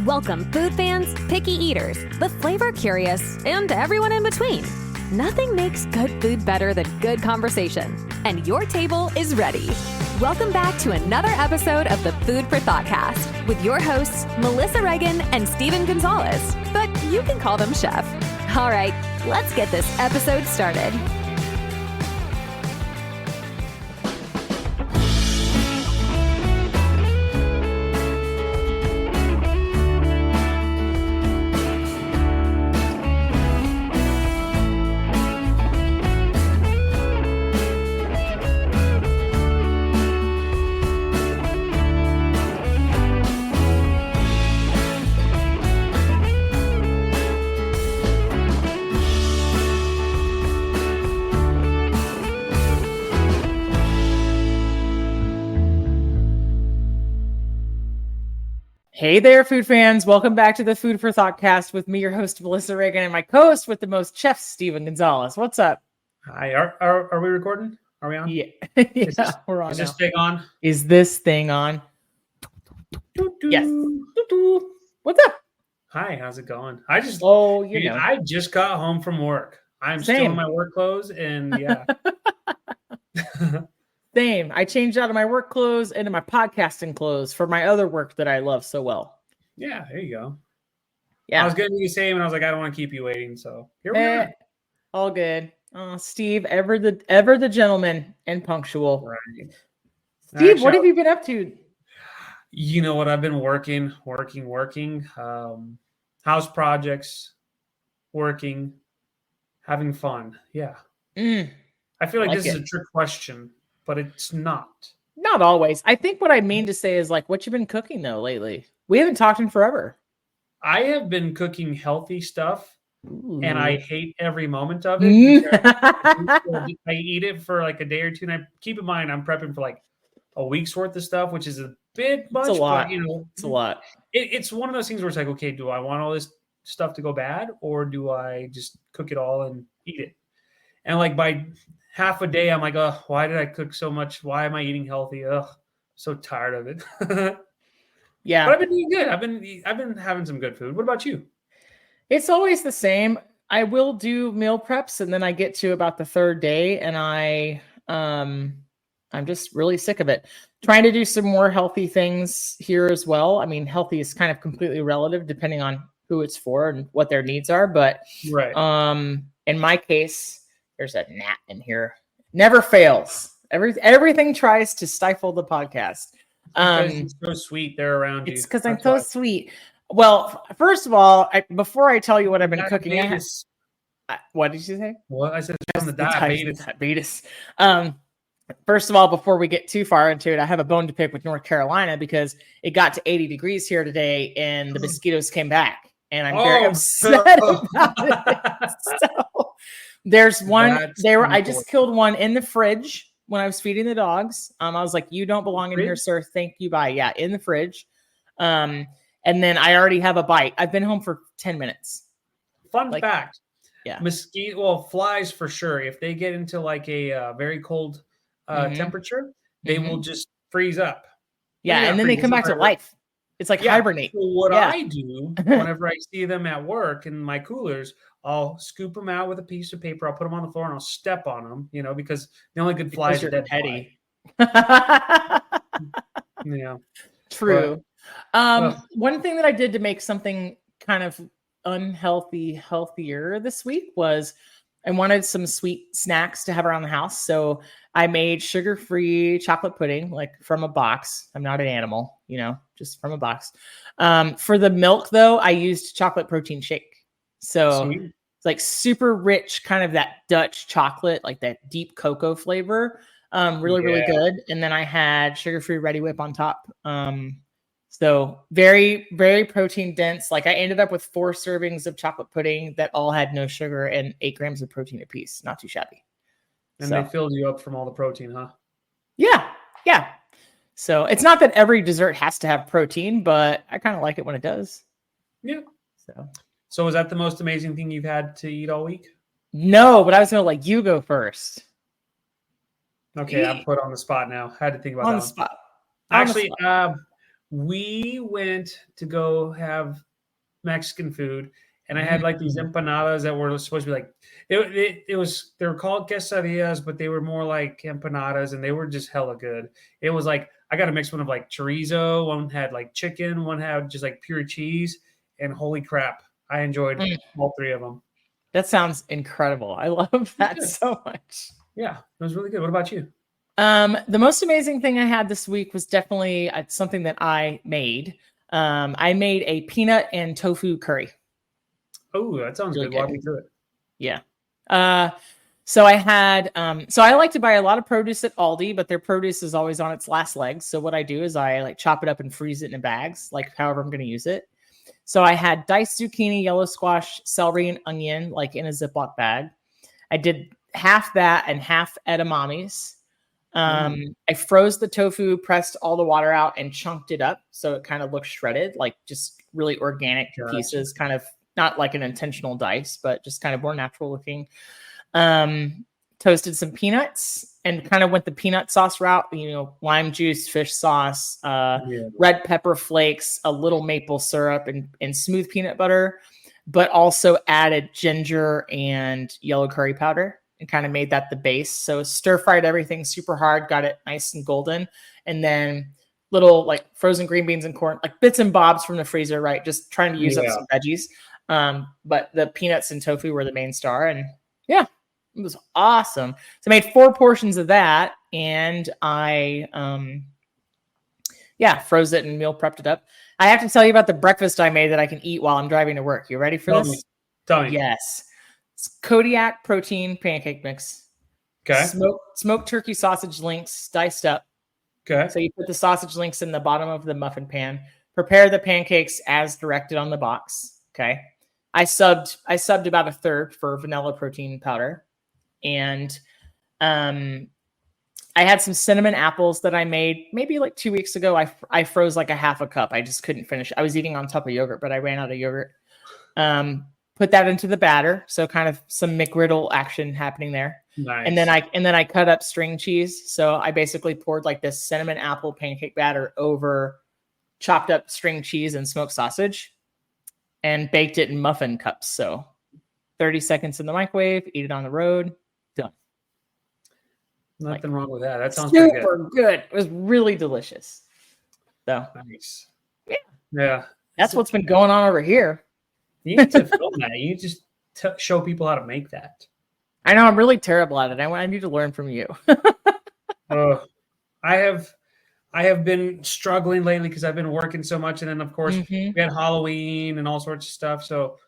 Welcome food fans, picky eaters, the flavor curious, and everyone in between. Nothing makes good food better than good conversation, and your table is ready. Welcome back to another episode of the Food For ThoughtCast with your hosts, Melissa Reagan and Steven Gonzalez, but you can call them Chef. All right, let's get this episode started. Hey there, food fans. Welcome back to the Food for ThoughtCast with me, your host, Melissa Reagan, and my co-host with the most, Chef Steven Gonzalez. What's up? Hi, are we recording? Are we on? Yeah, we're on. Is this thing on? Is this thing on? Yes. What's up? Hi, how's it going? I just got home from work. I'm still in my work clothes, and yeah. Same. I changed out of my work clothes into my podcasting clothes for my other work that I love so well. Yeah, there you go. Yeah. I was going to do the same, and I was like, I don't want to keep you waiting, so here we are. All good. Oh, Steve, ever the gentleman and punctual. Right. Steve, what have you been up to? You know what? I've been working. House projects, working, having fun. Yeah. I feel like this is a trick question, but it's not. Not always. I think what I mean to say is like, what you been cooking though lately? We haven't talked in forever. I have been cooking healthy stuff, and I hate every moment of it. I eat it for like a day or two, and I keep in mind I'm prepping for like a week's worth of stuff, which is a bit much. It's a lot. But, it's a lot. It's one of those things where it's like, okay, do I want all this stuff to go bad, or do I just cook it all and eat it? And like by half a day, I'm like, oh, why did I cook so much? Why am I eating healthy? Ugh, so tired of it. Yeah, but I've been eating good. I've been having some good food. What about you? It's always the same. I will do meal preps, and then I get to about the third day, and I'm just really sick of it. Trying to do some more healthy things here as well. I mean, healthy is kind of completely relative depending on who it's for and what their needs are. But right. In my case, there's a gnat in here. Never fails. Everything tries to stifle the podcast. It's so sweet. They're around you. It's because I'm so sweet. Well, first of all, before I tell you what I've been cooking, what did you say? What I said from the diabetes. First of all, before we get too far into it, I have a bone to pick with North Carolina because it got to 80 degrees here today, and the mosquitoes came back, and I'm very upset about it. So there's one. I just killed one in the fridge when I was feeding the dogs. I was like, "You don't belong in here, sir. Thank you. Bye." Yeah, in the fridge. And then I already have a bite. I've been home for 10 minutes. Fun fact. Yeah. Flies for sure. If they get into like a very cold temperature, they will just freeze up. Yeah, and then they come back to life. It's like hibernate. So what I do whenever I see them at work in my coolers, I'll scoop them out with a piece of paper. I'll put them on the floor and I'll step on them, because the only good flies are dead petty. Yeah. True. One thing that I did to make something kind of healthier this week was I wanted some sweet snacks to have around the house. So I made sugar-free chocolate pudding, like from a box. I'm not an animal, just from a box. For the milk, though, I used chocolate protein shake. So it's like super rich, kind of that Dutch chocolate, like that deep cocoa flavor. Really good. And then I had sugar-free Ready Whip on top. So very, very protein dense. Like I ended up with 4 servings of chocolate pudding that all had no sugar and 8 grams of protein apiece. Not too shabby. And they filled you up from all the protein, huh? Yeah. So it's not that every dessert has to have protein, but I kind of like it when it does. Yeah. So was that the most amazing thing you've had to eat all week? No, but I was going to let you go first. Okay, I'm put on the spot now. I had to think about on that the spot. Actually, we went to go have Mexican food, and I had like these empanadas that were supposed to be like they were called quesadillas, but they were more like empanadas, and they were just hella good. It was like I got a mixed one of like chorizo, one had like chicken, one had just like pure cheese, and holy crap, I enjoyed all three of them. That sounds incredible. I love that so much. Yeah, it was really good. What about you? The most amazing thing I had this week was definitely something that I made. I made a peanut and tofu curry. Oh, that sounds Really good. Walk me through it. Yeah. So I had, so I like to buy a lot of produce at Aldi, but their produce is always on its last legs. So what I do is I like chop it up and freeze it in bags, like however I'm going to use it. So I had diced zucchini, yellow squash, celery, and onion, like in a Ziploc bag. I did half that and half edamames. I froze the tofu, pressed all the water out, and chunked it up so it kind of looks shredded, like just really organic pieces, kind of not like an intentional dice, but just kind of more natural looking. Toasted some peanuts and kind of went the peanut sauce route, lime juice, fish sauce, red pepper flakes, a little maple syrup, and smooth peanut butter, but also added ginger and yellow curry powder and kind of made that the base. So stir fried everything super hard, got it nice and golden. And then little like frozen green beans and corn, like bits and bobs from the freezer, right? Just trying to use up some veggies. But the peanuts and tofu were the main star. And yeah, it was awesome. So I made 4 portions of that, and I froze it and meal prepped it up. I have to tell you about the breakfast I made that I can eat while I'm driving to work. You ready for this? Tell me. Yes. It's Kodiak protein pancake mix. Okay. Smoked turkey sausage links diced up. Okay. So you put the sausage links in the bottom of the muffin pan. Prepare the pancakes as directed on the box. Okay. I subbed about a third for vanilla protein powder. And I had some cinnamon apples that I made maybe like 2 weeks ago. I froze like a half a cup. I just couldn't finish. I was eating on top of yogurt, but I ran out of yogurt. Put that into the batter. So kind of some McGriddle action happening there. Nice. And then I cut up string cheese. So I basically poured like this cinnamon apple pancake batter over chopped up string cheese and smoked sausage and baked it in muffin cups. So 30 seconds in the microwave, eat it on the road. Done. Nothing wrong with that. That sounds pretty good. It was really delicious. So nice. Yeah. That's what's been going on over here. You need to film that. You just show people how to make that. I know I'm really terrible at it. I need to learn from you. I have been struggling lately because I've been working so much, and then of course we had Halloween and all sorts of stuff. So,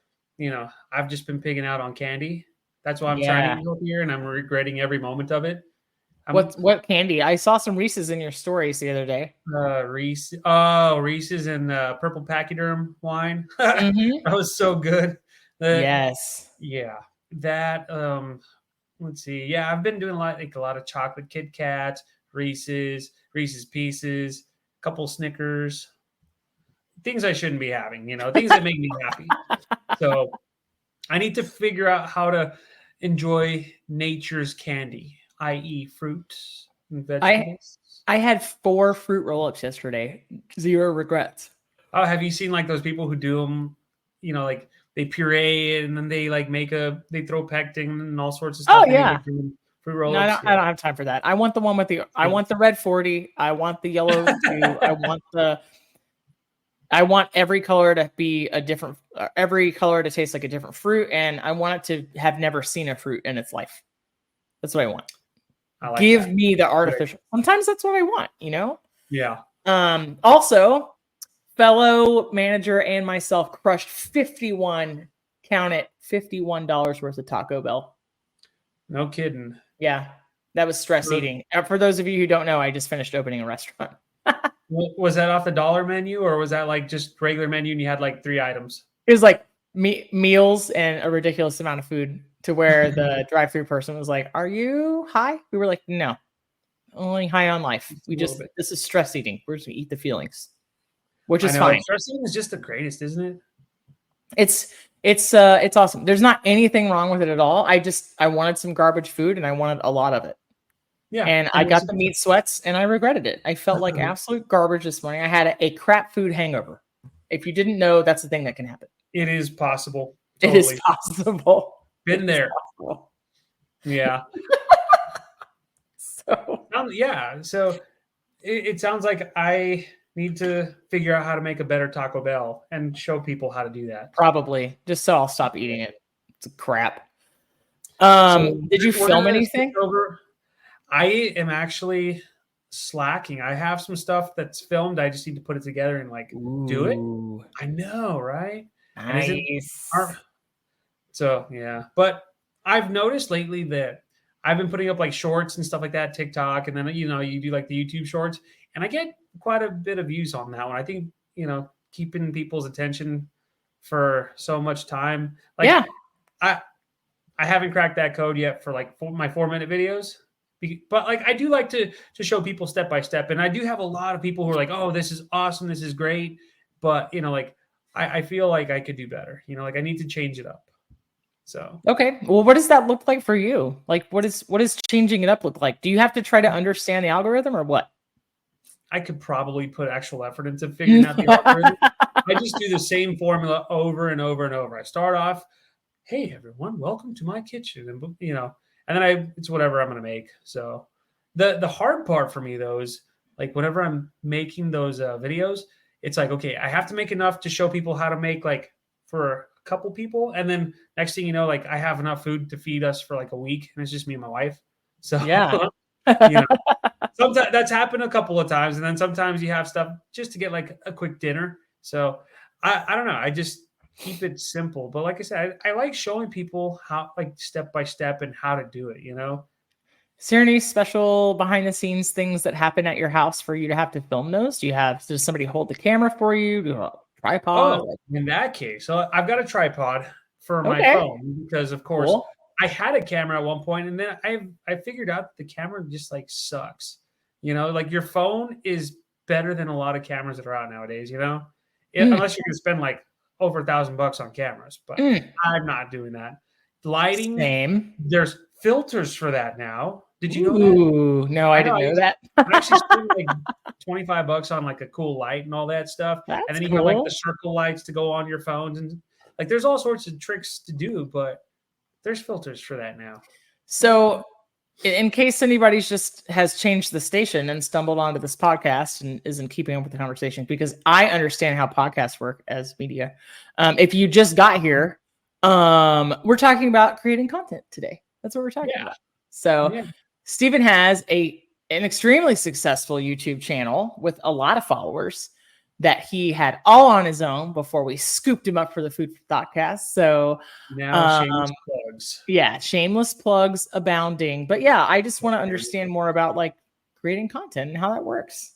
I've just been pigging out on candy. That's why I'm trying to go here, and I'm regretting every moment of it. What candy? I saw some Reese's in your stories the other day. Reese's and purple pachyderm wine. That was so good. Yes. Yeah. That let's see. Yeah, I've been doing a lot of chocolate Kit Kats, Reese's Pieces, a couple Snickers. Things I shouldn't be having, things that make me happy. So I need to figure out how to enjoy nature's candy, i.e. fruits and vegetables. I had 4 fruit roll-ups yesterday. 0 regrets. Oh, have you seen like those people who do them, like they puree it and then they like they throw pectin and all sorts of stuff. Oh yeah. Fruit roll-ups. No, I don't have time for that. I want the one with I want the red 40. I want the yellow 2. I want every color to be every color to taste like a different fruit. And I want it to have never seen a fruit in its life. That's what I want. Give me the artificial. Sometimes that's what I want, Yeah. Also, fellow manager and myself crushed $51 worth of Taco Bell. No kidding. Yeah, that was stress eating. For those of you who don't know, I just finished opening a restaurant. Was that off the dollar menu, or was that like just regular menu and you had like 3 items? It was like meals and a ridiculous amount of food, to where the drive-thru person was like, "Are you high?" We were like, "No, only high on life. This is stress eating. We're just gonna eat the feelings," which is fine. Stress eating is just the greatest, isn't it? It's awesome. There's not anything wrong with it at all. I wanted some garbage food and I wanted a lot of it. Yeah. And I got the meat sweats and I regretted it. I felt like absolute garbage this morning. I had a crap food hangover. If you didn't know, that's the thing that can happen. It is possible. Totally. It is possible. Been there. Possible. Yeah. So it sounds like I need to figure out how to make a better Taco Bell and show people how to do that. Probably. Just so I'll stop eating it. It's crap. Did you film anything? I am actually slacking. I have some stuff that's filmed. I just need to put it together and do it. I know, right? Nice. So yeah, but I've noticed lately that I've been putting up like shorts and stuff like that, TikTok, and then you do like the YouTube shorts, and I get quite a bit of views on that one. I think keeping people's attention for so much time. I haven't cracked that code yet for my 4-minute videos. But I do like to show people step by step, and I do have a lot of people who are like, "Oh, this is awesome, this is great," but I feel like I could do better. I need to change it up. So okay, well, what does that look like for you? What does changing it up look like? Do you have to try to understand the algorithm or what? I could probably put actual effort into figuring out the algorithm. I just do the same formula over and over and over. I start off, "Hey everyone, welcome to my kitchen," and then it's whatever I'm going to make. So the hard part for me though is whenever I'm making those videos, it's okay, I have to make enough to show people how to make for a couple people. And then next thing you know, I have enough food to feed us for a week, and it's just me and my wife. So yeah, sometimes that's happened a couple of times. And then sometimes you have stuff just to get a quick dinner. So I don't know. I just keep it simple. But like I said, I like showing people how step by step and how to do it, Is there any special behind the scenes things that happen at your house for you to have to film those? Does somebody hold the camera for you? Do you have a tripod? Oh, in that case, so I've got a tripod for my phone because of course I had a camera at one point, and then I figured out that the camera just sucks. Your phone is better than a lot of cameras that are out nowadays, unless you're gonna spend over $1,000 on cameras, but I'm not doing that. Lighting, same. There's filters for that now. Did you know that? No, I didn't know that. I actually spent $25 on a cool light and all that stuff. That's and then you cool. have the circle lights to go on your phones, and there's all sorts of tricks to do, but there's filters for that now. So in case anybody has changed the station and stumbled onto this podcast and isn't keeping up with the conversation, because I understand how podcasts work as media. If you just got here, we're talking about creating content today. That's what we're talking about. So Stephen has an extremely successful YouTube channel with a lot of followers that he had all on his own before we scooped him up for the Food for ThoughtCast. So now shameless plugs. Yeah, shameless plugs abounding. But yeah, I just want to understand more about creating content and how that works.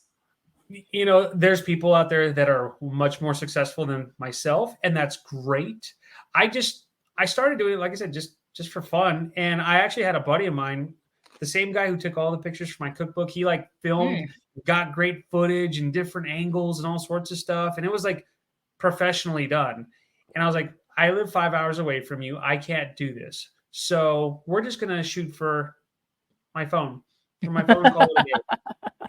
There's people out there that are much more successful than myself, and that's great. I started doing it, like I said, just for fun. And I actually had a buddy of mine, the same guy who took all the pictures for my cookbook. He filmed, got great footage and different angles and all sorts of stuff. And it was professionally done. And I was like, I live 5 hours away from you. I can't do this. So we're just going to shoot for my phone call it a day.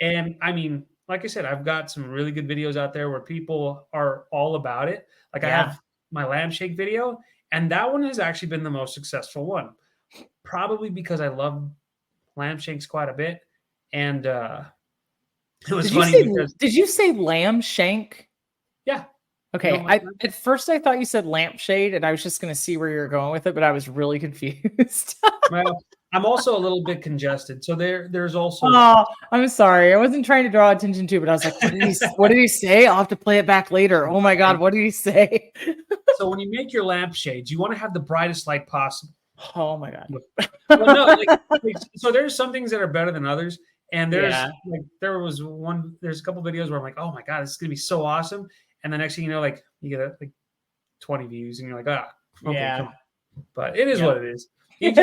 And I mean, like I said, I've got some really good videos out there where people are all about it. I have my lamb shake video, and that one has actually been the most successful one, probably because I love lamb shakes quite a bit. And it was funny because did you say lamb shank? Yeah. Okay. At first I thought you said lampshade, and I was just going to see where you're going with it, but I was really confused. Well, I'm also a little bit congested, so there's also. Oh, I'm sorry. I wasn't trying to draw attention to, but I was like, what did he say? I'll have to play it back later. Oh my God, what did he say? So when you make your lampshades, you want to have the brightest light possible. Oh my God. Well, no, so there's some things that are better than others. And there's there's a couple videos where I'm like, oh my God, this is gonna be so awesome. And the next thing you know, you get 20 views, and you're like, okay, come on. But it is what it is. Like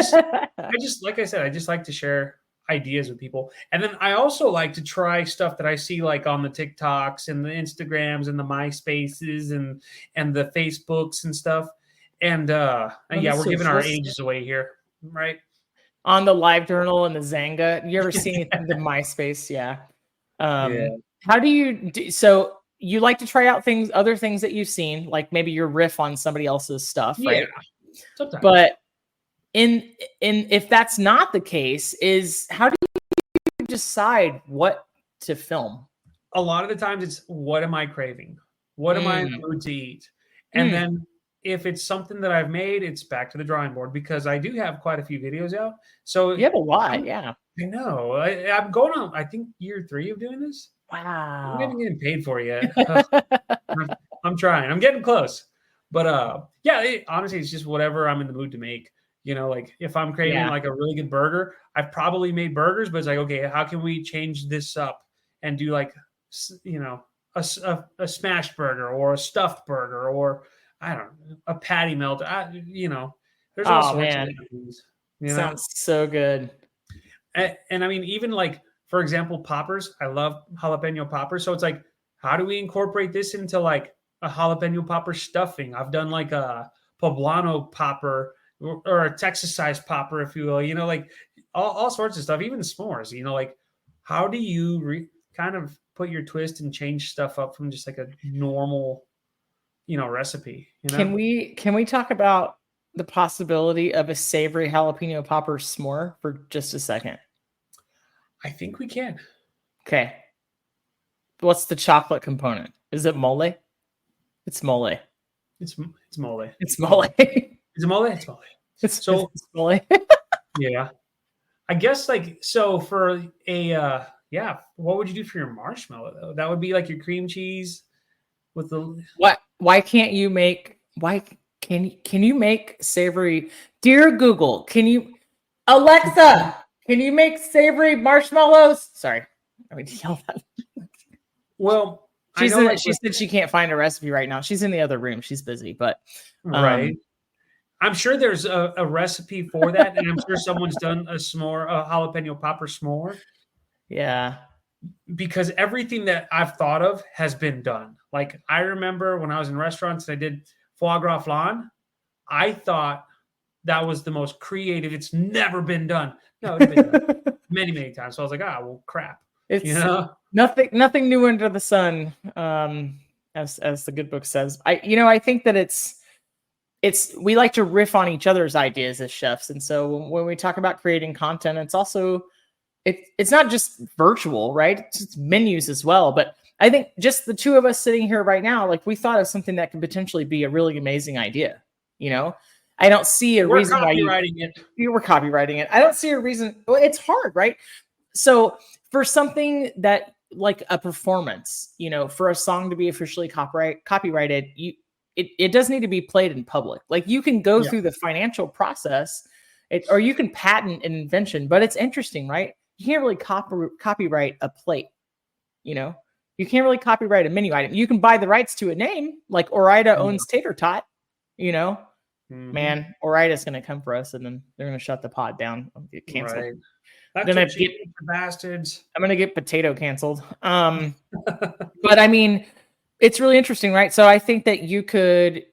I said, I just like to share ideas with people. And then I also like to try stuff that I see on the TikToks and the Instagrams and the MySpaces and the Facebooks and stuff. And we're giving our ages away here, right? on the LiveJournal and the Zanga. You ever seen the MySpace? Yeah. How do you do? So you like to try out other things that you've seen, like maybe your riff on somebody else's stuff, right? Yeah, sometimes. But if that's not the case, how do you decide what to film? A lot of the times it's what am I craving? What am I in the mood to eat? And then if it's something that I've made, it's back to the drawing board because I do have quite a few videos out. So you have a lot, yeah. I know. I'm going on, I think, year 3 of doing this. Wow. I'm not getting paid for it yet. I'm trying. I'm getting close. But honestly, it's just whatever I'm in the mood to make. You know, like if I'm craving like a really good burger, I've probably made burgers, but it's like, okay, how can we change this up and do like, you know, a smashed burger or a stuffed burger or I don't know, a patty melt. You know, there's all sorts of things. Sounds so good. And I mean, even like, for example, poppers. I love jalapeno poppers. So it's like, how do we incorporate this into like a jalapeno popper stuffing? I've done like a poblano popper or a Texas size popper, if you will. You know, like all sorts of stuff, even s'mores. You know, like how do you kind of put your twist and change stuff up from just like a normal, you know, recipe? You know? Can we talk about the possibility of a savory jalapeno popper s'more for just a second? I think we can. Okay. What's the chocolate component? Is it mole? It's mole. It's mole. It's mole. Is it mole? It's mole. It's mole. Yeah. I guess like, so for a, what would you do for your marshmallow though? That would be like your cream cheese with the... Why can't you make, can you make savory? Dear Google, Alexa, can you make savory marshmallows? Sorry. I mean, yell that. Well, she said she can't find a recipe right now. She's in the other room. She's busy, but right. I'm sure there's a recipe for that, and I'm sure someone's done a jalapeno popper s'more. Yeah. Because everything that I've thought of has been done. Like I remember when I was in restaurants and I did foie gras flan, I thought that was the most creative. It's never been done. No, it's been done many, many times. So I was like, well, crap. It's, you know, nothing new under the sun, as the good book says. I think that we like to riff on each other's ideas as chefs, and so when we talk about creating content, it's also it's not just virtual, right? It's menus as well. But I think just the two of us sitting here right now, like we thought of something that could potentially be a really amazing idea. You know, I don't see a reason why you were copywriting it. I don't see a reason. Well, it's hard, right? So for something that like a performance, you know, for a song to be officially copyrighted, it does need to be played in public. Like you can go through the financial process, or you can patent an invention, but it's interesting, right? You can't really copyright a plate, you know? You can't really copyright a menu item. You can buy the rights to a name, like Ore-Ida owns Tater Tot, you know? Mm-hmm. Man, Ore-Ida's going to come for us, and then they're going to shut the pod down. I'll get canceled. Right. Then I get bastards. I'm going to get potato canceled. But I mean, it's really interesting, right? So I think that you could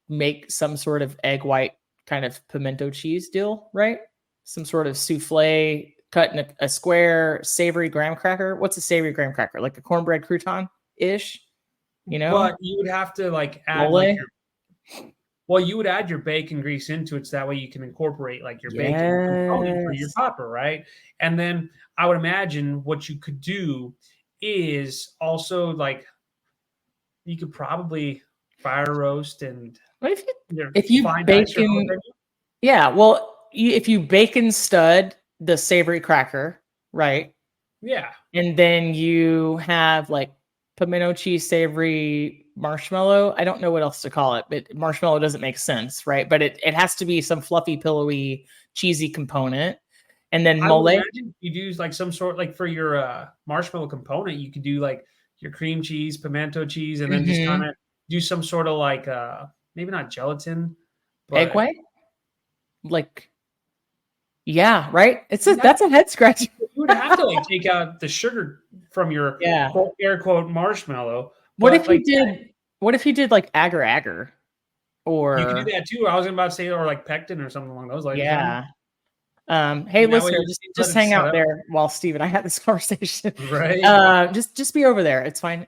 make some sort of egg white kind of pimento cheese deal, right? Some sort of souffle cut in a square savory graham cracker. What's a savory graham cracker? Like a cornbread crouton-ish, you know? But you would have to like add you would add your bacon grease into it so that way you can incorporate like your bacon component for your popper, right? And then I would imagine what you could do is also like you could probably fire roast and if you bacon, if you bacon stud the savory cracker, right? Yeah. And then you have like pimento cheese savory marshmallow. I don't know what else to call it, but marshmallow doesn't make sense, right? But it has to be some fluffy, pillowy, cheesy component. And then mole. You do like some sort, like for your marshmallow component, you could do like your cream cheese, pimento cheese, and then just kind of do some sort of like maybe not gelatin, but egg white. Like, yeah, right. That's a head scratcher. You would have to like take out the sugar from your air quote marshmallow. What if you did? What if you did like agar, or you could do that too? I was about to say, or like pectin or something along those lines. Yeah, Hey, That way listener, you just let it hang set out up. there while Steve and I have this conversation. Right. Just be over there. It's fine.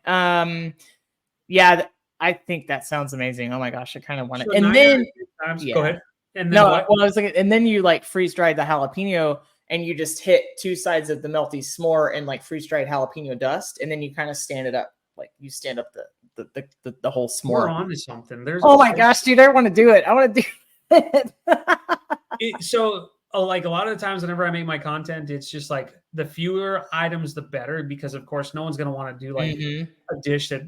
Yeah, I think that sounds amazing. Oh my gosh, I kind of want it. So And 9 out of then, 10 times. yeah. Go ahead. And then No, what? well, I was thinking, and then you like freeze dried the jalapeno, and you just hit two sides of the melty s'more and like freeze dried jalapeno dust, and then you kind of stand it up, like you stand up the whole We're s'more. on to something. There's Oh my gosh, dude, I want to do it. I want to do it. So like a lot of the times whenever I make my content, it's just like the fewer items the better, because of course no one's going to want to do like a dish that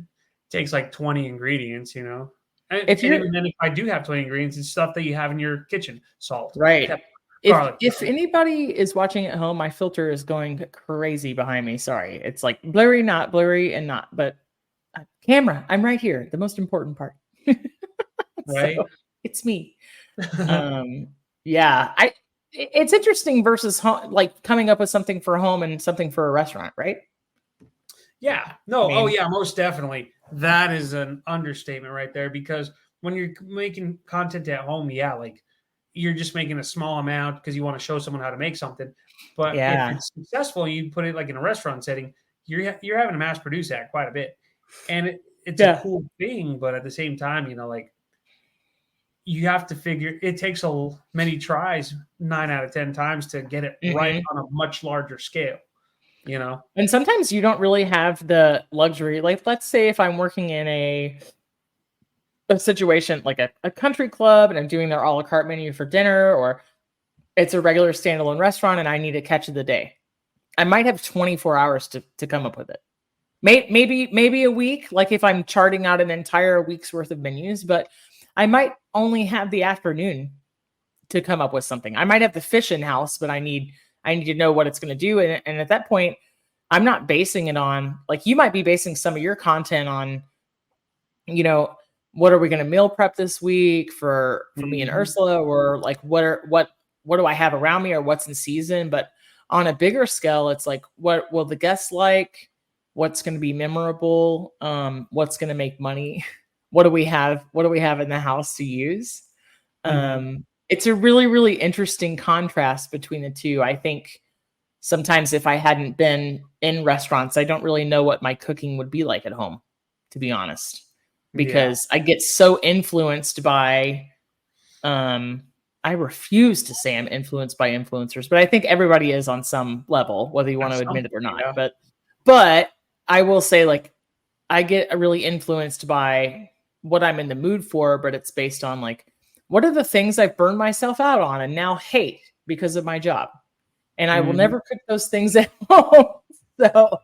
takes like 20 ingredients, you know. And even then, if I do have 20 ingredients, it's stuff that you have in your kitchen: salt, right, pepper, if garlic. anybody is watching at home, my filter is going crazy behind me. Sorry, it's like blurry, not blurry, and not, but camera, I'm right here, the most important part. Right. So, it's me. Yeah, it's interesting versus home, like coming up with something for home and something for a restaurant, right? Yeah. No. I mean, Oh, yeah. Most definitely. That is an understatement right there, because when you're making content at home, yeah, like you're just making a small amount because you want to show someone how to make something. But yeah, if it's successful, you put it like in a restaurant setting, you're having to mass produce that quite a bit, and it's a cool thing. But at the same time, you know, like you have to figure it takes many tries, 9 out of 10 times, to get it right on a much larger scale. You know, and sometimes you don't really have the luxury. Like, let's say if I'm working in a situation like a country club and I'm doing their a la carte menu for dinner, or it's a regular standalone restaurant and I need a catch of the day, I might have 24 hours to come up with it. Maybe a week, like if I'm charting out an entire week's worth of menus, but I might only have the afternoon to come up with something. I might have the fish in house, but I need to know what it's going to do. And at that point, I'm not basing it on, like, you might be basing some of your content on, you know, what are we going to meal prep this week for me and Ursula, or like what do I have around me, or what's in season. But on a bigger scale, it's like, what will the guests like? What's going to be memorable? What's going to make money? What do we have in the house to use? It's a really, really interesting contrast between the two. I think sometimes if I hadn't been in restaurants, I don't really know what my cooking would be like at home, to be honest, because I get so influenced by, I refuse to say I'm influenced by influencers, but I think everybody is on some level, whether you want to admit it or not. Yeah. But I will say, like, I get really influenced by what I'm in the mood for, but it's based on like, what are the things I've burned myself out on and now hate because of my job? And I will never cook those things at home. So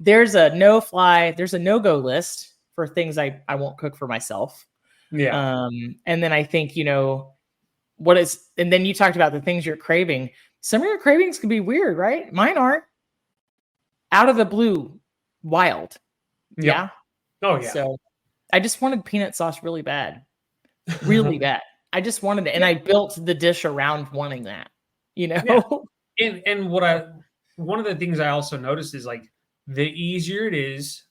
there's a no-go list for things I won't cook for myself. Yeah. And then I think, you know, and then you talked about the things you're craving. Some of your cravings can be weird, right? Mine aren't. Out of the blue, wild. Yep. Yeah. Oh yeah. So I just wanted peanut sauce really bad. Really bad. I just wanted it. And I built the dish around wanting that, you know? Yeah. And one of the things I also noticed is, like, the easier it is,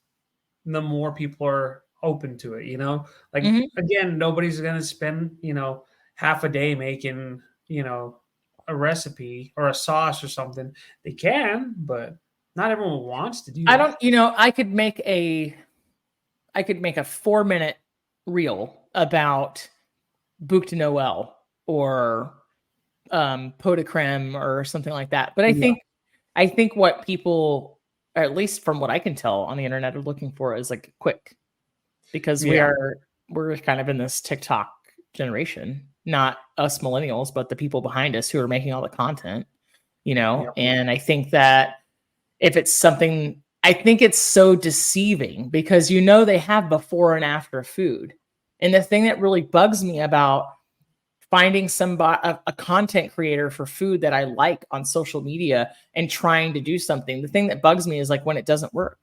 the more people are open to it, you know? Like, again, nobody's going to spend, you know, half a day making, you know, a recipe or a sauce or something. They can, but not everyone wants to do that. I could make a 4-minute reel about Bouc de Noël or pot de creme or something like that. But I think what people, or at least from what I can tell on the internet, are looking for is like quick, because we're kind of in this TikTok generation, not us millennials, but the people behind us who are making all the content, you know? And I think that if it's something, I think it's so deceiving, because, you know, they have before and after food. And the thing that really bugs me about finding a content creator for food that I like on social media and trying to do something, the thing that bugs me is like when it doesn't work.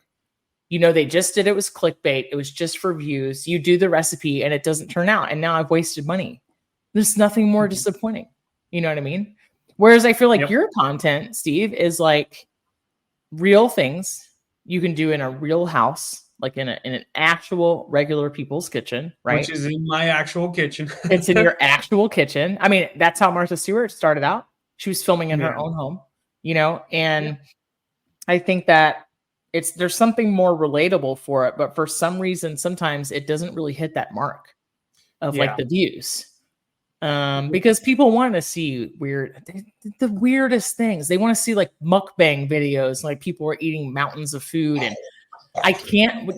You know, they just did it was clickbait. It was just for views. You do the recipe and it doesn't turn out. And now I've wasted money. There's nothing more disappointing. You know what I mean? Whereas I feel like your content, Steve, is like real things you can do in a real house, like in an actual regular people's kitchen, right? Which is in my actual kitchen. It's in your actual kitchen. I mean, that's how Martha Stewart started out. She was filming in her own home, you know, and I think that there's something more relatable for it, but for some reason, sometimes it doesn't really hit that mark of like the views. Because people want to see the weirdest things. They want to see like mukbang videos, like people are eating mountains of food, and I can't.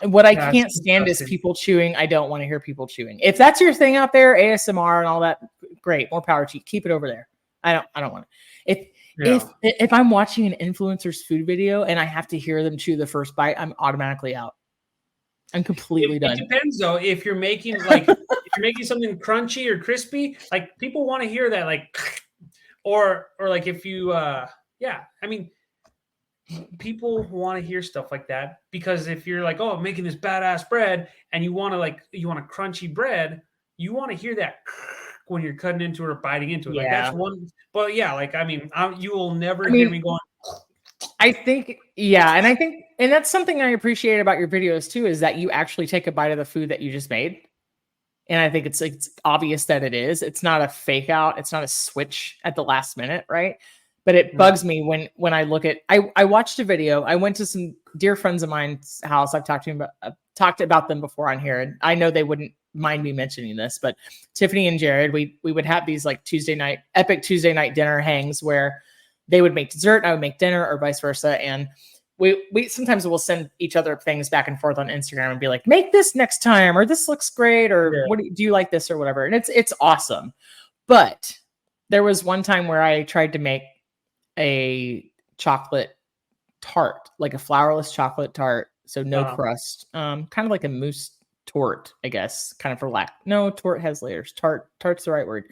What I can't stand is people chewing. I don't want to hear people chewing. If that's your thing out there, ASMR and all that, great, more power to you. Keep it over there. I don't want it. If I'm watching an influencer's food video and I have to hear them chew the first bite, I'm automatically out. I'm completely done. It depends though. If you're making like if you're making something crunchy or crispy, like people want to hear that, like, or like if you I mean, people want to hear stuff like that, because if you're like, oh, I'm making this badass bread and you want a crunchy bread, you want to hear that when you're cutting into it or biting into it. Like that's one. But like, I mean, you will never hear me going. I think, and that's something I appreciate about your videos too, is that you actually take a bite of the food that you just made. And I think it's obvious that it is. It's not a fake out. It's not a switch at the last minute, right? But it bugs me when I look at. I watched a video. I went to some dear friends of mine's house. I've talked about them before on here, and I know they wouldn't mind me mentioning this. But Tiffany and Jared, we would have these like epic Tuesday night dinner hangs where they would make dessert, and I would make dinner, or vice versa. And we sometimes will send each other things back and forth on Instagram and be like, make this next time, or this looks great, or what do you like this, or whatever. And it's awesome. But there was one time where I tried to make a chocolate tart, like a flourless chocolate tart. So no crust, kind of like a mousse tort, I guess, kind of tort has layers. Tart's the right word.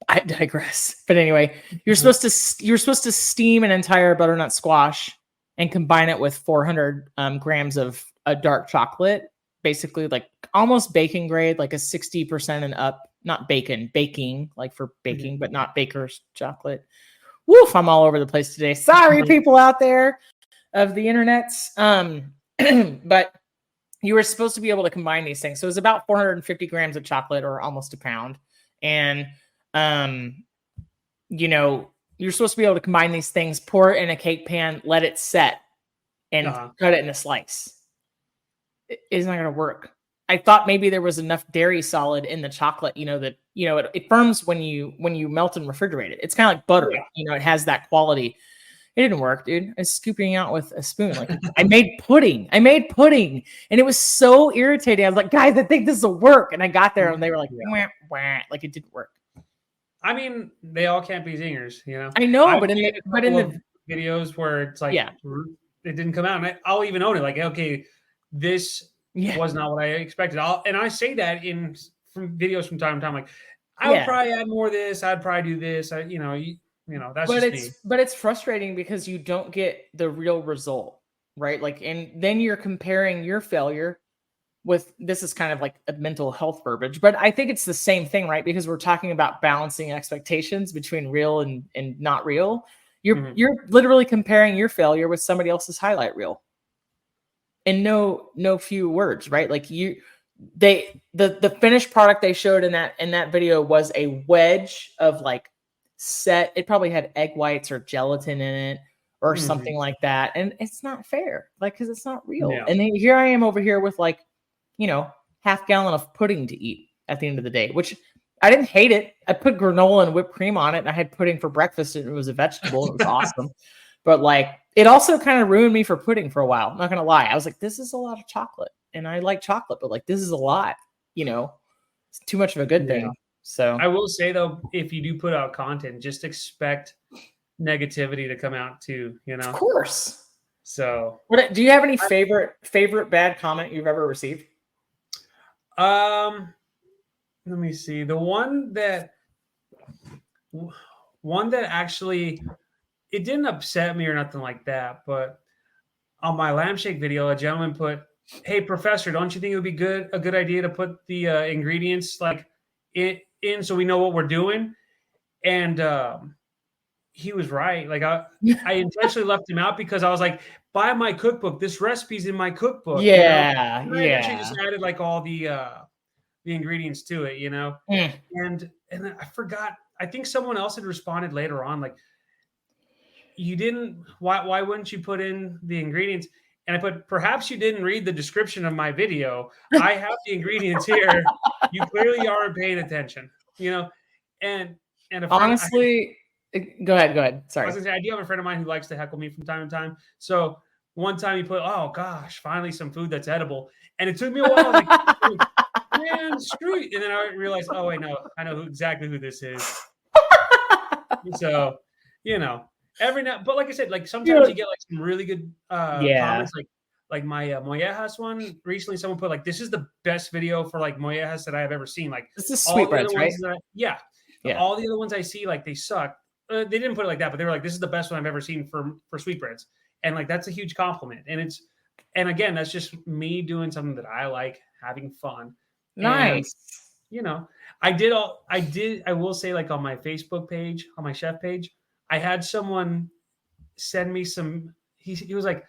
I digress. But anyway, you're supposed to steam an entire butternut squash and combine it with 400 grams of a dark chocolate, basically like almost baking grade, like a 60% and up, not baking, like for baking, but not baker's chocolate. Woof, I'm all over the place today. Sorry, people out there of the internets. But you were supposed to be able to combine these things. So it was about 450 grams of chocolate, or almost a pound. And you're supposed to be able to combine these things, pour it in a cake pan, let it set, and cut it in a slice. It's not going to work. I thought maybe there was enough dairy solid in the chocolate, it firms when you melt and refrigerate it. It's kind of like butter, it has that quality. It didn't work, dude. I was scooping out with a spoon. Like I made pudding, and it was so irritating. I was like, guys, I think this will work. And I got there, and they were like, wah, wah, like it didn't work. I mean, they all can't be zingers, I know, but in the videos where it's like, it didn't come out, and I'll even own it. Like, okay, this was not what I expected. And I say that from videos from time to time. Like, I would probably add more of this. I'd probably do this. That's just me. But it's frustrating because you don't get the real result, right? Like, and then you're comparing your failure with, this is kind of like a mental health verbiage, but I think it's the same thing, right? Because we're talking about balancing expectations between real and not real. You're literally comparing your failure with somebody else's highlight reel. In no few words, right? Like the finished product they showed in that video was a wedge of like it probably had egg whites or gelatin in it or something like that. And it's not fair, like, because it's not real. Yeah. And then here I am over here with like, half gallon of pudding to eat at the end of the day, which I didn't hate it. I put granola and whipped cream on it, and I had pudding for breakfast, and it was a vegetable. It was awesome. But like, it also kind of ruined me for pudding for a while. I'm not going to lie. I was like, this is a lot of chocolate, and I like chocolate, but like, this is a lot, it's too much of a good thing. So I will say though, if you do put out content, just expect negativity to come out too, Of course. So do you have any favorite bad comment you've ever received? Let me see. The one that actually, it didn't upset me or nothing like that, but on my lamb shake video, a gentleman put, "Hey professor, don't you think it would be a good idea to put the ingredients like in so we know what we're doing?" And he was right. Like I intentionally left him out because I was like, buy my cookbook. This recipe's in my cookbook. Yeah. I actually just added like all the ingredients to it, And I forgot. I think someone else had responded later on, like, you didn't, why wouldn't you put in the ingredients? And I put, perhaps you didn't read the description of my video. I have the ingredients here. You clearly aren't paying attention, you know? And a friend, Honestly, go ahead. Sorry. I was gonna say, I do have a friend of mine who likes to heckle me from time to time. So one time he put, oh gosh, finally some food that's edible. And it took me a while. I was like, man, screw you. And then I realized, oh wait, no, I know exactly who this is. So, you know, every now, but like I said, like sometimes you get like some really good comments, like my mollejas one. Recently, someone put like, this is the best video for like mollejas that I have ever seen. Like, this is sweetbreads, right? All the other ones I see, like, they suck. They didn't put it like that, but they were like, this is the best one I've ever seen for sweetbreads. And like, that's a huge compliment. And again, that's just me doing something that I like, having fun. Nice. And, you know, I will say, like, on my Facebook page, on my chef page, I had someone send me some, he was like,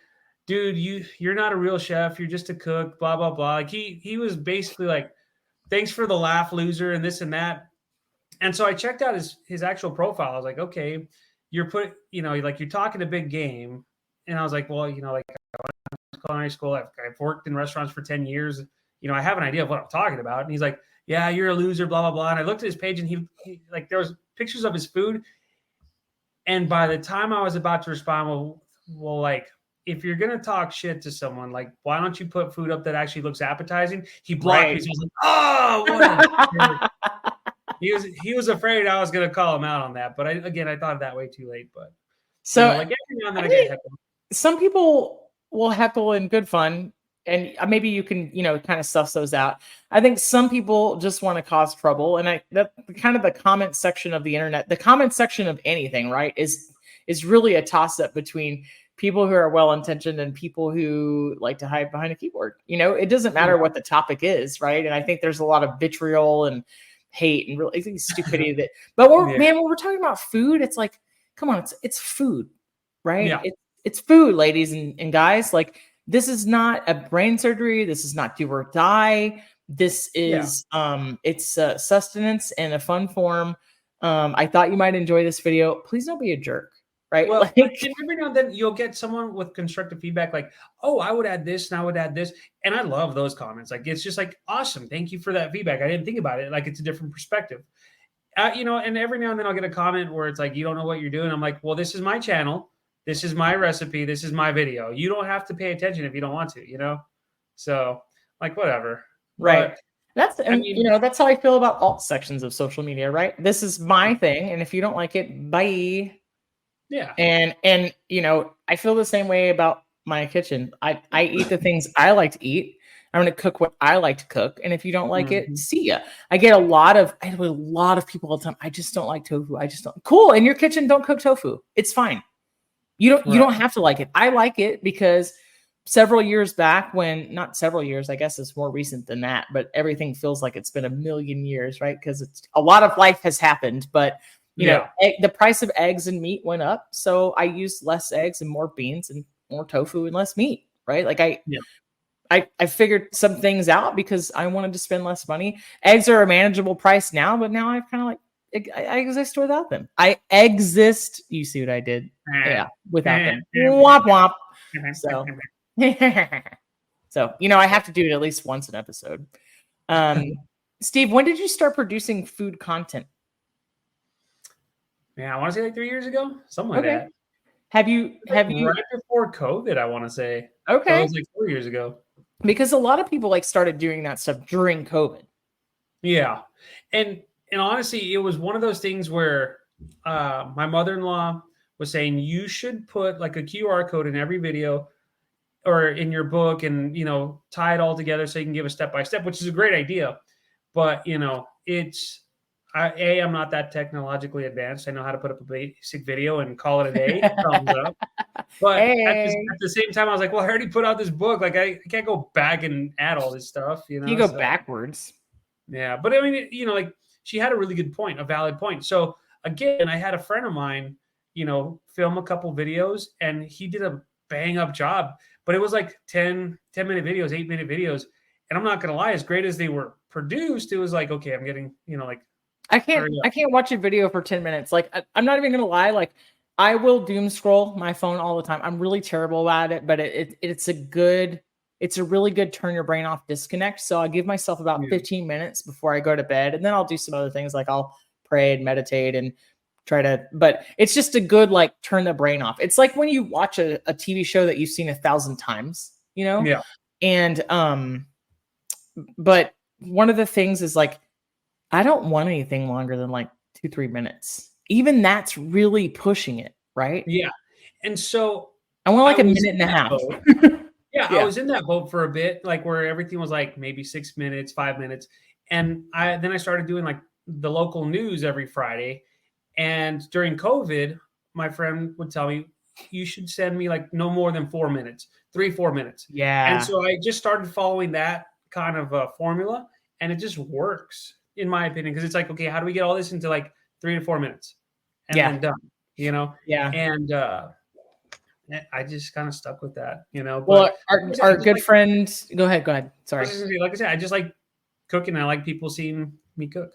dude, you're not a real chef. You're just a cook, blah, blah, blah. Like he was basically like, thanks for the laugh, loser, and this and that. And so I checked out his actual profile. I was like, okay, you're talking a big game. And I was like, well, you know, like, I went to culinary school. I've worked in restaurants for 10 years. You know, I have an idea of what I'm talking about. And he's like, yeah, you're a loser, blah, blah, blah. And I looked at his page and he like, there was pictures of his food. And by the time I was about to respond, well, like, if you're going to talk shit to someone, like, why don't you put food up that actually looks appetizing? He blocked me. So he was like, oh, what he was afraid I was going to call him out on that. But I thought of that way too late. But so, you know, like, every now and then I get heckled. Some people will heckle in good fun, and maybe you can, you know, kind of suss those out. I think some people just want to cause trouble, and that kind of the comment section of the internet, the comment section of anything, right, is really a toss up between people who are well-intentioned and people who like to hide behind a keyboard. You know, it doesn't matter what the topic is, right? And I think there's a lot of vitriol and hate and really, I think, stupidity that. But man, when we're talking about food, it's like, come on, it's food, right? Yeah. It's food, ladies and guys. Like, this is not a brain surgery. This is not do or die. This is it's sustenance in a fun form. I thought you might enjoy this video. Please don't be a jerk. Right. Well, like, every now and then you'll get someone with constructive feedback, like, oh, I would add this and I would add this. And I love those comments. Like, it's just like, awesome. Thank you for that feedback. I didn't think about it. Like, it's a different perspective. You know, and every now and then I'll get a comment where it's like, you don't know what you're doing. I'm like, well, this is my channel. This is my recipe. This is my video. You don't have to pay attention if you don't want to, you know? So, like, whatever. Right. But, you know, that's how I feel about all sections of social media, right? This is my thing. And if you don't like it, bye. Yeah. And you know, I feel the same way about my kitchen. I eat the things I like to eat. I'm going to cook what I like to cook. And if you don't like it, see ya. I have a lot of people all the time. I just don't like tofu. I just don't. Cool. In your kitchen, don't cook tofu. It's fine. You don't have to like it. I like it because several years back, not several years, I guess it's more recent than that, but everything feels like it's been a million years, right? Because it's a lot of life has happened, but you know, the price of eggs and meat went up. So I used less eggs and more beans and more tofu and less meat, right? Like I figured some things out because I wanted to spend less money. Eggs are a manageable price now, but now I've kind of like, I exist without them. I exist. You see what I did? Yeah, without them. Womp womp. So, you know, I have to do it at least once an episode. Steve, when did you start producing food content? Man, I want to say like 3 years ago, something like that. Have you right before COVID? I want to say. Okay, so it was like 4 years ago. Because a lot of people like started doing that stuff during COVID. Yeah, and honestly, it was one of those things where my mother-in-law was saying you should put like a QR code in every video or in your book, and you know, tie it all together so you can give a step by step, which is a great idea. But you know, I'm not that technologically advanced. I know how to put up a basic video and call it a day. Thumbs up. But at the same time, I was like, well, I already put out this book. Like, I can't go back and add all this stuff. You know, you go backwards. Yeah, but I mean, you know, like she had a really good point, a valid point. So again, I had a friend of mine, you know, film a couple videos, and he did a bang up job. But it was like 10-minute videos, 8-minute videos. And I'm not gonna lie, as great as they were produced, it was like, okay, I'm getting, you know, like I can't watch a video for 10 minutes. Like I'm not even gonna lie, like I will doom scroll my phone all the time. I'm really terrible about it, but it's a really good turn your brain off disconnect. So I give myself about 15 minutes before I go to bed, and then I'll do some other things like I'll pray and meditate and try to, but it's just a good like turn the brain off. It's like when you watch a TV show that you've seen 1,000 times, you know? Yeah. And but one of the things is like I don't want anything longer than like 2-3 minutes. Even that's really pushing it, right? Yeah. And so I want like a minute and a half. Yeah, I was in that boat for a bit, like where everything was like maybe 6 minutes, 5 minutes. And I started doing like the local news every Friday. And during COVID, my friend would tell me, you should send me like no more than 4 minutes, 3-4 minutes. Yeah. And so I just started following that kind of formula, and it just works, in my opinion, because it's like, okay, how do we get all this into like 3 to 4 minutes? And then done, you know? Yeah. And I just kind of stuck with that, you know? Well, our good friend, go ahead. Sorry. Like I said, I just like cooking. I like people seeing me cook,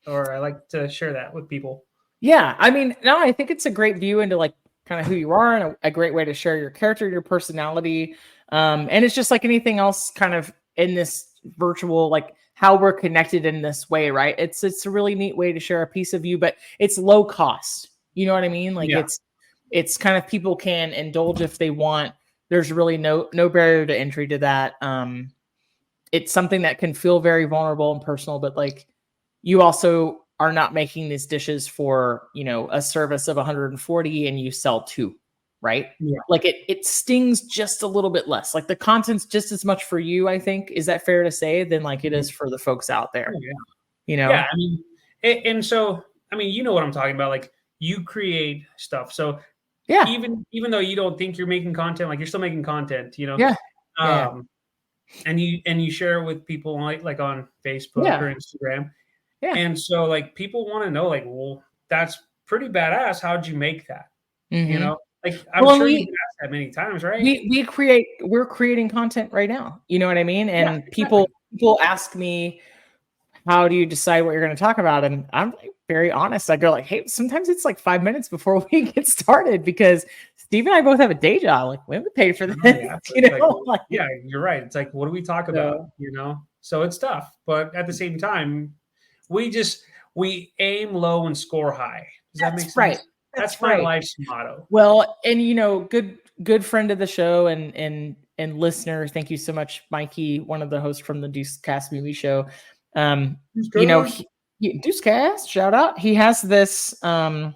or I like to share that with people. Yeah. I mean, no, I think it's a great view into like kind of who you are and a great way to share your character, your personality. And it's just like anything else kind of in this virtual, like how we're connected in this way, right? It's a really neat way to share a piece of you, but it's low cost. You know what I mean? Like it's kind of people can indulge if they want. There's really no barrier to entry to that. It's something that can feel very vulnerable and personal, but like you also are not making these dishes for, you know, a service of 140 and you sell 2, right? Yeah. Like it stings just a little bit less. Like the content's just as much for you, I think. Is that fair to say? Than like it is for the folks out there. Oh, yeah. You know? Yeah, I mean, and so I mean, you know what I'm talking about. Like you create stuff. So yeah, even though you don't think you're making content, like you're still making content, you know? Yeah. And you share it with people like on Facebook or Instagram. Yeah. And so like people want to know, like, well, that's pretty badass. How'd you make that? Mm-hmm. You know, like I'm sure you've asked that many times, right? We're creating content right now. You know what I mean? And people ask me, how do you decide what you're going to talk about? And I'm like, very honest. I go like, hey, sometimes it's like 5 minutes before we get started because Steve and I both have a day job. Like we haven't paid for this. You know? Like, yeah, you're right. It's like, what do we talk about? You know, so it's tough, but at the same time, we aim low and score high. Does that make sense? Right. That's my life's motto. Well, and you know, good friend of the show and listener. Thank you so much, Mikey, one of the hosts from the Deucecast movie show. You know, Deucecast, shout out. He has this, I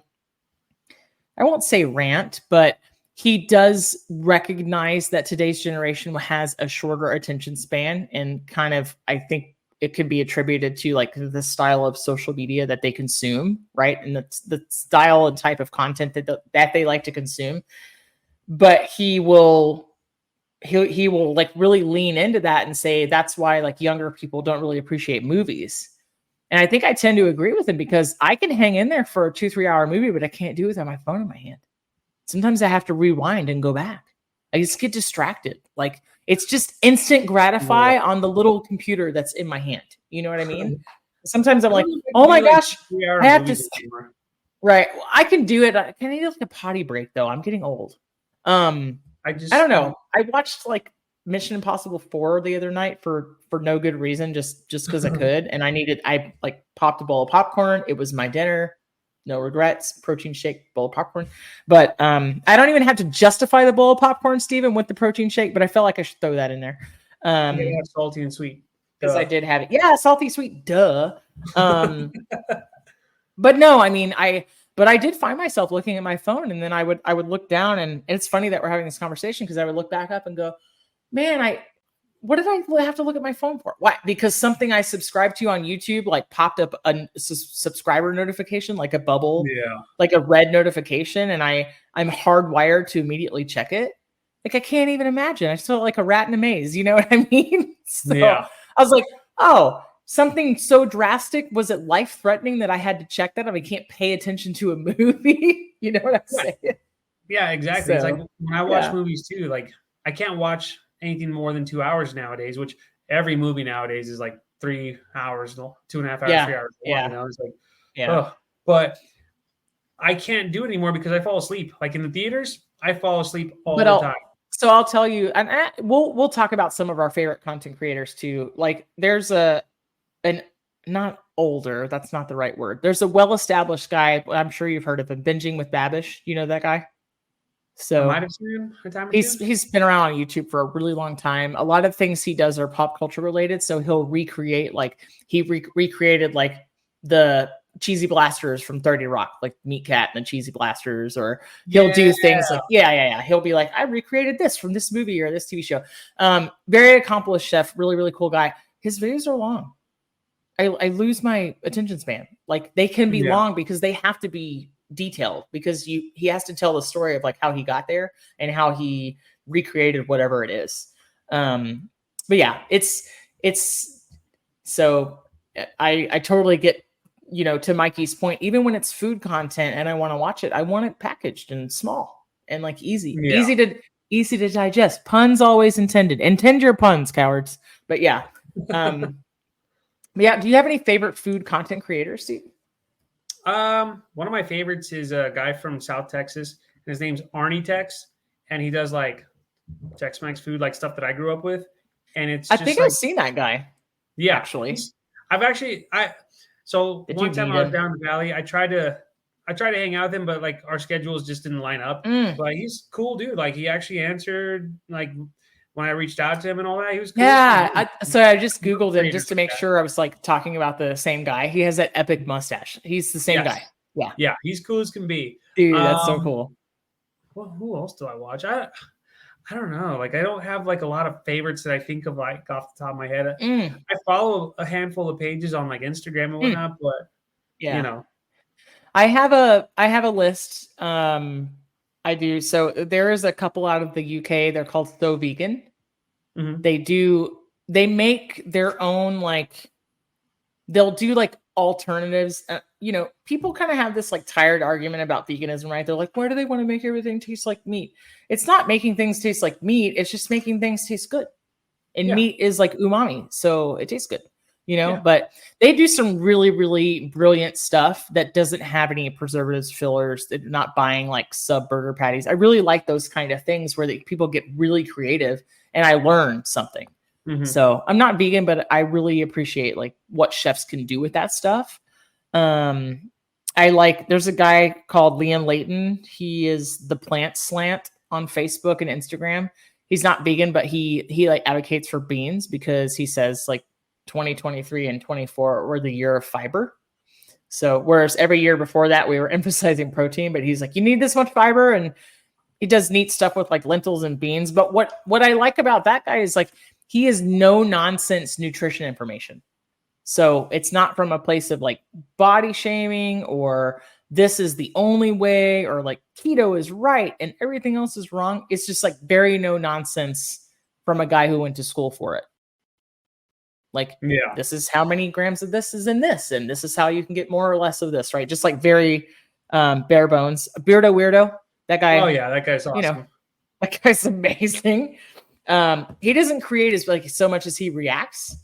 won't say rant, but he does recognize that today's generation has a shorter attention span, and kind of, I think it could be attributed to like the style of social media that they consume, right? And the style and type of content that they like to consume. But he will like really lean into that and say that's why like younger people don't really appreciate movies. And I think I tend to agree with him because I can hang in there for a 2-3 hour movie, but I can't do it without my phone in my hand. Sometimes I have to rewind and go back. I just get distracted. Like it's just instant gratify on the little computer that's in my hand. You know what I mean? Sometimes I'm like, oh my gosh, I have to. Right. Well, I can do it. I need like a potty break though. I'm getting old. I don't know. I watched like Mission Impossible 4 the other night for no good reason, just because I could. And I like popped a bowl of popcorn. It was my dinner. No regrets. Protein shake, bowl of popcorn. But I don't even have to justify the bowl of popcorn, Steven, with the protein shake, but I felt like I should throw that in there. Salty and sweet. Because I did have it. Yeah, salty, sweet, duh. But no, I mean, I did find myself looking at my phone, and then I would look down, and it's funny that we're having this conversation because I would look back up and go, man, what did I have to look at my phone for? Why? Because something I subscribed to on YouTube like popped up a subscriber notification, like a bubble, like a red notification, and I'm hardwired to immediately check it. Like I can't even imagine. I just felt like a rat in a maze. You know what I mean? So I was like, oh, something so drastic. Was it life-threatening that I had to check that? I mean, can't pay attention to a movie. You know what I'm saying? Yeah, exactly. So, it's like when I watch movies too, like I can't watch anything more than 2 hours nowadays, which every movie nowadays is like 3 hours, 2.5 hours, Yeah. 3 hours. Yeah. You know, it's like, Yeah. but I can't do it anymore because I fall asleep. Like in the theaters, I fall asleep all the time. So I'll tell you, and we'll talk about some of our favorite content creators too. Like there's not older, that's not the right word. There's a well-established guy. I'm sure you've heard of him, Binging with Babish. You know that guy? So I might have seen him a time or two. He's been around on YouTube for a really long time. A lot of things he does are pop culture related. So he'll recreate, like he recreated like the cheesy blasters from 30 Rock, like Meat Cat and the cheesy blasters, or he'll do things like, he'll be like, I recreated this from this movie or this TV show. Very accomplished chef, really, really cool guy. His videos are long. I lose my attention span. Like they can be long because they have to be detailed, because he has to tell the story of like how he got there and how he recreated whatever it is. But yeah, it's so I totally get, you know, to Mikey's point, even when it's food content and I want to watch it, I want it packaged and small and like easy to digest. Puns always intended. Intend your puns, cowards. But yeah. Yeah. Do you have any favorite food content creators, Steve? One of my favorites is a guy from South Texas. And his name's Arnie Tex, and he does like Tex-Mex food, like stuff that I grew up with. And it's I think I've seen that guy. Yeah, actually. So one time I was down the valley, I tried to hang out with him, but like our schedules just didn't line up. But he's a cool dude. Like he actually answered like when I reached out to him and all that. He was cool. Yeah. So I just Googled him just to make sure I was like talking about the same guy. He has that epic mustache. He's the same guy. Yeah. Yeah. He's cool as can be. Dude, that's so cool. Well, who else do I watch? I don't know. Like I don't have like a lot of favorites that I think of like off the top of my head. I follow a handful of pages on like Instagram and whatnot, but you know. I have a list. I do. So there is a couple out of the UK. They're called So Vegan. They make their own, like, they'll do like alternatives. You know, people kind of have this like tired argument about veganism, right? They're like, why do they want to make everything taste like meat? It's not making things taste like meat. It's just making things taste good. And meat is like umami. So it tastes good. You know, but they do some really, really brilliant stuff that doesn't have any preservatives, fillers. They're not buying like sub burger patties. I really like those kind of things where people get really creative and I learn something. So I'm not vegan, but I really appreciate like what chefs can do with that stuff. There's a guy called Layton. He is the Plant Slant on Facebook and Instagram. He's not vegan, but he like advocates for beans because he says like 2023 and 24 were the year of fiber. So whereas every year before that we were emphasizing protein, but he's like, you need this much fiber, and he does neat stuff with like lentils and beans. But what I like about that guy is like he is no nonsense nutrition information. So it's not from a place of like body shaming or this is the only way or like keto is right and everything else is wrong. It's just like very no nonsense from a guy who went to school for it. Like, this is how many grams of this is in this, and this is how you can get more or less of this, right? Just like very bare bones. Beardo Weirdo, that guy. Oh yeah, that guy's awesome. You know, that guy's amazing. He doesn't create as like so much as he reacts,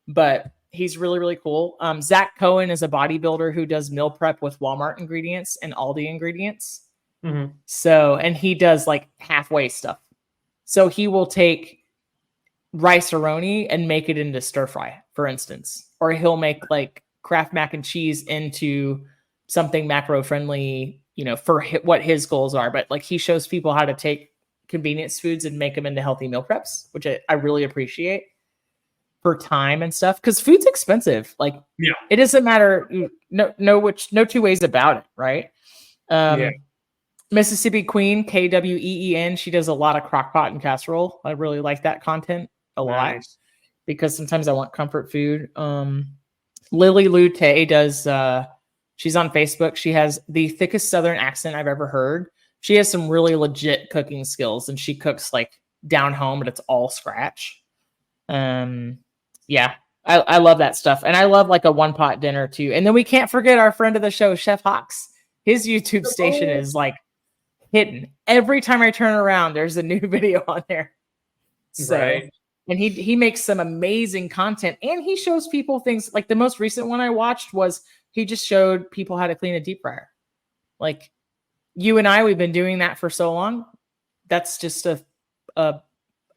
but he's really, really cool. Zach Cohen is a bodybuilder who does meal prep with Walmart ingredients and Aldi ingredients. So, and he does like halfway stuff. So he will take rice-a-roni and make it into stir fry, for instance, or he'll make like Kraft mac and cheese into something macro friendly, you know, for what his goals are. But like he shows people how to take convenience foods and make them into healthy meal preps, which I really appreciate for time and stuff. Cause food's expensive. Like it doesn't matter. No two ways about it. Right. Mississippi Kween, Kween. She does a lot of crock pot and casserole. I really like that content a lot because sometimes I want comfort food. Lilyloutay does, she's on Facebook. She has the thickest Southern accent I've ever heard. She has some really legit cooking skills and she cooks like down home, but it's all scratch. I love that stuff. And I love like a one pot dinner too. And then we can't forget our friend of the show, Chef Hawks. His YouTube station is like hidden. Every time I turn around, there's a new video on there. So, And he makes some amazing content, and he shows people things. Like the most recent one I watched was he just showed people how to clean a deep fryer. Like you and I, we've been doing that for so long. That's just a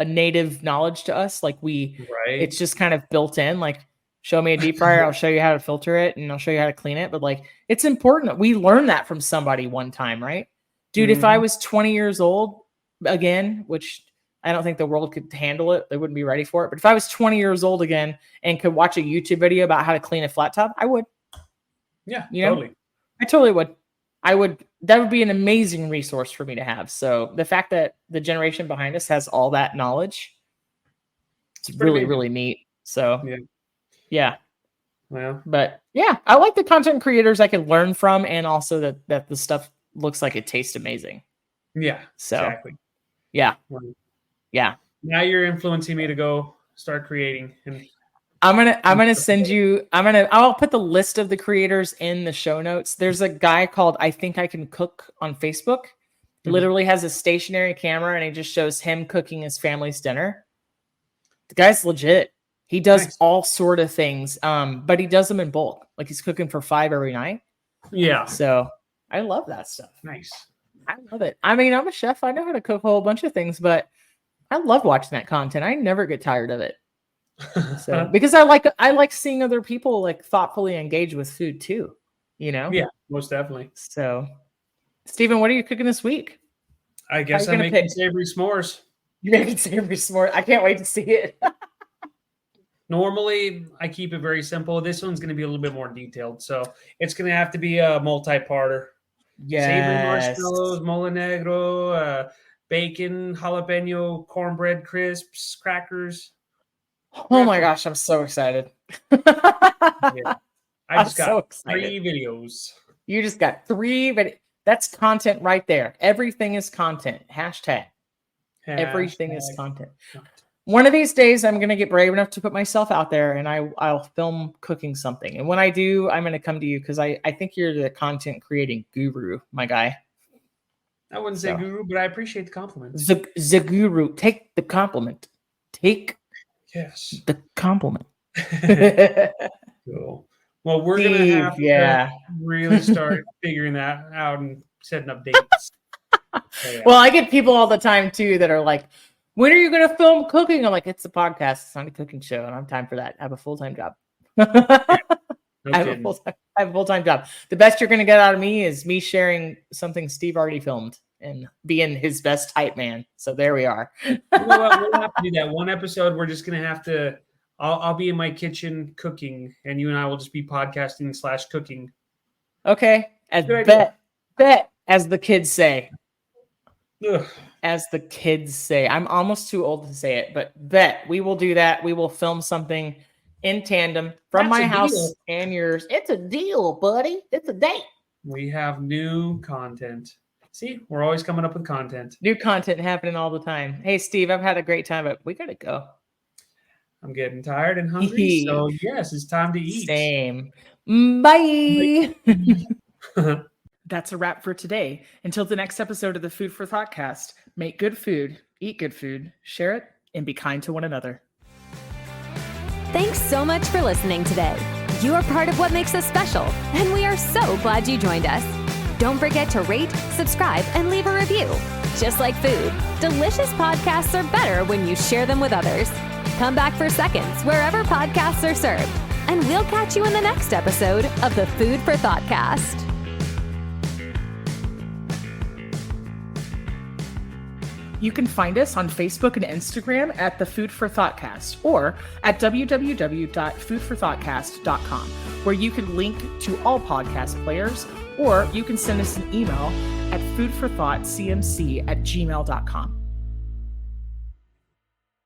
native knowledge to us. Like it's just kind of built in. Like, show me a deep fryer, I'll show you how to filter it, and I'll show you how to clean it. But like, it's important. We learned that from somebody one time, right? Dude, if I was 20 years old again, which I don't think the world could handle it, they wouldn't be ready for it. But if I was 20 years old again and could watch a YouTube video about how to clean a flat top, I would. Yeah, totally. I totally would. That would be an amazing resource for me to have. So the fact that the generation behind us has all that knowledge, it's really, really neat. So yeah. Well, but yeah, I like the content creators I can learn from, and also that the stuff looks like it tastes amazing. Yeah, so exactly. Yeah. Yeah. Now you're influencing me to go start creating. And I'm gonna send you. I'll put the list of the creators in the show notes. There's a guy called I Think I Can Cook on Facebook. He literally has a stationary camera, and he just shows him cooking his family's dinner. The guy's legit. He does all sort of things, but he does them in bulk. Like he's cooking for 5 every night. Yeah. So I love that stuff. Nice. I love it. I mean, I'm a chef. I know how to cook a whole bunch of things, but I love watching that content. I never get tired of it. So because I like seeing other people like thoughtfully engage with food too. You know? Yeah, most definitely. So, Steven, what are you cooking this week? I guess I'm making savory s'mores. You're making savory s'mores. I can't wait to see it. Normally, I keep it very simple. This one's going to be a little bit more detailed, so it's going to have to be a multi-parter. Yes. Savory marshmallows, mole negro, bacon, jalapeno, cornbread crisps, crackers. Oh my gosh, I'm so excited. Yeah. I just got 3 videos. You just got 3, but that's content right there. Everything is content. Hashtag. Everything is content. One of these days, I'm going to get brave enough to put myself out there, and I'll film cooking something. And when I do, I'm going to come to you because I think you're the content creating guru, my guy. I wouldn't say guru, but I appreciate the compliment. The guru. Take the compliment. Take the compliment. Cool. Well, we're going to have to really start figuring that out and setting up dates. Well, I get people all the time, too, that are like, when are you going to film cooking? I'm like, it's a podcast. It's not a cooking show. I don't have time for that. I have a full-time job. I have a full-time job. The best you're going to get out of me is me sharing something Steve already filmed and being his best hype man. So there we are. You know what? We'll have to do that. One episode, we're just going to have to, I'll be in my kitchen cooking, and you and I will just be podcasting / cooking. Okay. Bet, as the kids say. Ugh. As the kids say. I'm almost too old to say it, but bet we will do that. We will film something in tandem from my house and yours. It's a deal, buddy. It's a date. We have new content. See, we're always coming up with content. New content happening all the time. Hey, Steve, I've had a great time, but we got to go. I'm getting tired and hungry, so yes, it's time to eat. Same. Bye. That's a wrap for today. Until the next episode of the Food for ThoughtCast, make good food, eat good food, share it, and be kind to one another. Thanks so much for listening today. You are part of what makes us special, and we are so glad you joined us. Don't forget to rate, subscribe, and leave a review. Just like food, delicious podcasts are better when you share them with others. Come back for seconds wherever podcasts are served, and we'll catch you in the next episode of the Food for ThoughtCast. You can find us on Facebook and Instagram at the Food for ThoughtCast or at www.foodforthoughtcast.com, where you can link to all podcast players, or you can send us an email at foodforthoughtcmc@gmail.com.